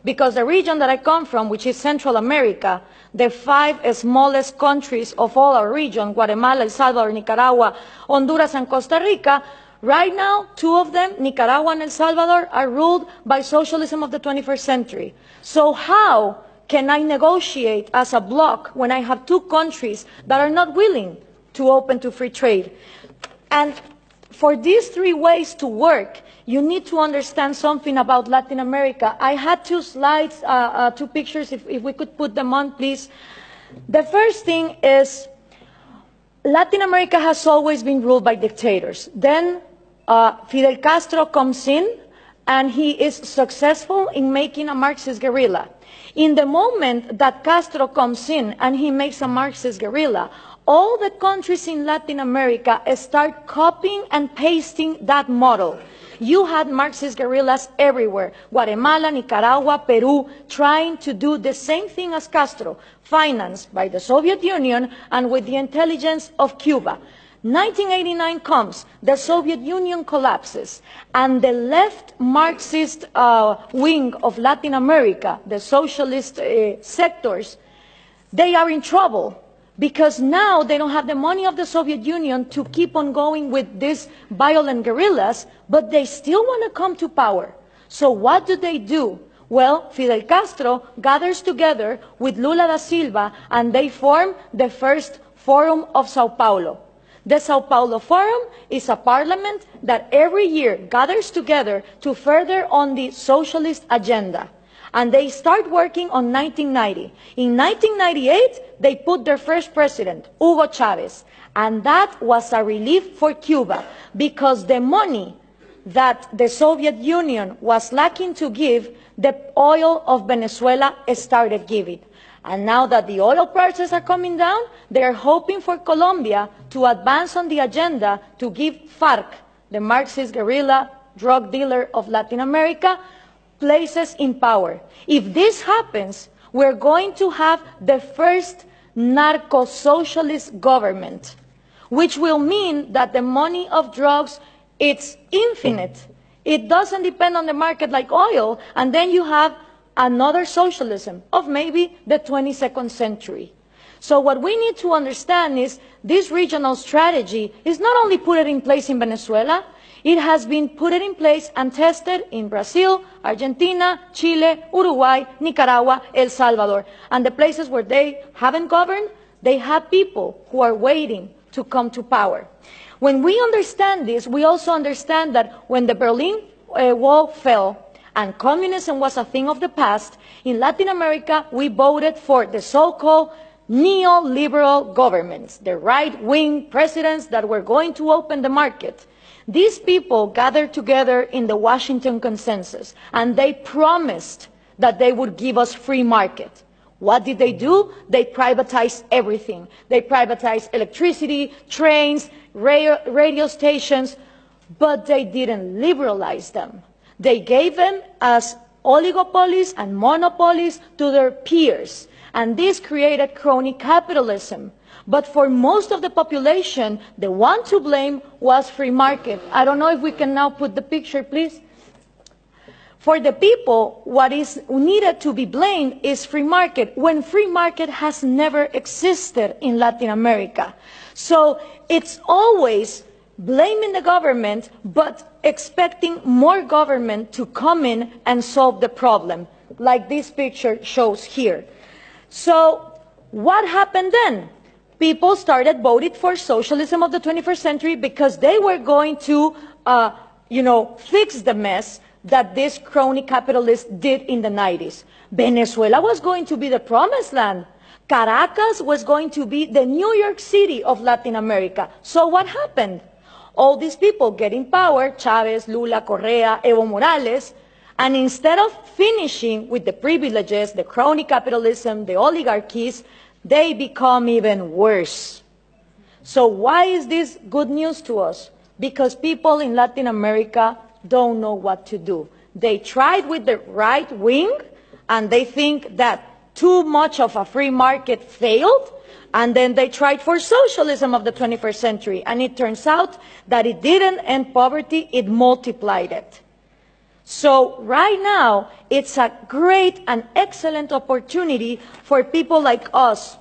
because the region that I come from, which is Central America, the 5 smallest countries of all our region, Guatemala, El Salvador, Nicaragua, Honduras, and Costa Rica, right now, 2 of them, Nicaragua and El Salvador, are ruled by socialism of the 21st century. So how can I negotiate as a bloc when I have 2 countries that are not willing to open to free trade? And for these 3 ways to work, you need to understand something about Latin America. I had 2 slides, 2 pictures, if we could put them on, please. The first thing is Latin America has always been ruled by dictators. Then Fidel Castro comes in, and he is successful in making a Marxist guerrilla. In the moment that Castro comes in and he makes a Marxist guerrilla, all the countries in Latin America start copying and pasting that model. You had Marxist guerrillas everywhere, Guatemala, Nicaragua, Peru, trying to do the same thing as Castro, financed by the Soviet Union and with the intelligence of Cuba. 1989 comes, the Soviet Union collapses, and the left Marxist wing of Latin America, the socialist sectors, they are in trouble, because now they don't have the money of the Soviet Union to keep on going with these violent guerrillas, but they still want to come to power. So what do? Well, Fidel Castro gathers together with Lula da Silva, and they form the first Forum of Sao Paulo. The Sao Paulo Forum is a parliament that every year gathers together to further on the socialist agenda. And they start working on 1990. In 1998, they put their first president, Hugo Chavez. And that was a relief for Cuba, because the money that the Soviet Union was lacking to give, the oil of Venezuela started giving. And now that the oil prices are coming down, they are hoping for Colombia to advance on the agenda to give FARC, the Marxist guerrilla drug dealer of Latin America, places in power. If this happens, we're going to have the first narco-socialist government, which will mean that the money of drugs, it's infinite. It doesn't depend on the market like oil, and then you have another socialism of maybe the 22nd century. So what we need to understand is this regional strategy is not only put in place in Venezuela, it has been put in place and tested in Brazil, Argentina, Chile, Uruguay, Nicaragua, El Salvador. And the places where they haven't governed, they have people who are waiting to come to power. When we understand this, we also understand that when the Berlin Wall fell and communism was a thing of the past, in Latin America we voted for the so-called neoliberal governments, the right-wing presidents that were going to open the market. These people gathered together in the Washington Consensus, and they promised that they would give us free market. What did they do? They privatized everything. They privatized electricity, trains, radio stations, but they didn't liberalize them. They gave them as oligopolies and monopolies to their peers, and this created crony capitalism. But for most of the population, the one to blame was free market. I don't know if we can now put the picture, please. For the people, what is needed to be blamed is free market, when free market has never existed in Latin America. So it's always blaming the government, but expecting more government to come in and solve the problem, like this picture shows here. So what happened then? People started voting for socialism of the 21st century because they were going to, fix the mess that this crony capitalists did in the 90s. Venezuela was going to be the promised land. Caracas was going to be the New York City of Latin America. So what happened? All these people get in power, Chavez, Lula, Correa, Evo Morales, and instead of finishing with the privileges, the crony capitalism, the oligarchies, they become even worse. So why is this good news to us? Because people in Latin America don't know what to do. They tried with the right wing, and they think that too much of a free market failed, and then they tried for socialism of the 21st century, and it turns out that it didn't end poverty, it multiplied it. So right now, it's a great and excellent opportunity for people like us,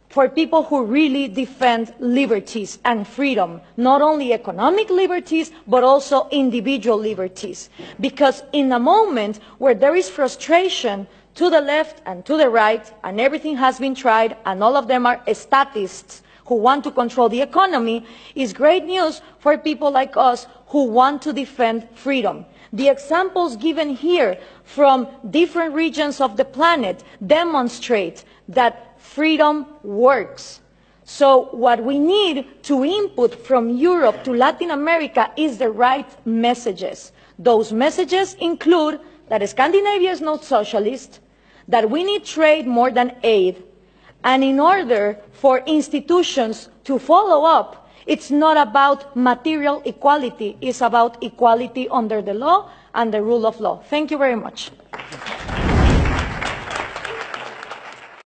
for people who really defend liberties and freedom, not only economic liberties, but also individual liberties. Because in a moment where there is frustration to the left and to the right, and everything has been tried, and all of them are statists who want to control the economy, is great news for people like us who want to defend freedom. The examples given here from different regions of the planet demonstrate that freedom works. So what we need to input from Europe to Latin America is the right messages. Those messages include that Scandinavia is not socialist, that we need trade more than aid, and in order for institutions to follow up, it's not about material equality, it's about equality under the law and the rule of law. Thank you very much.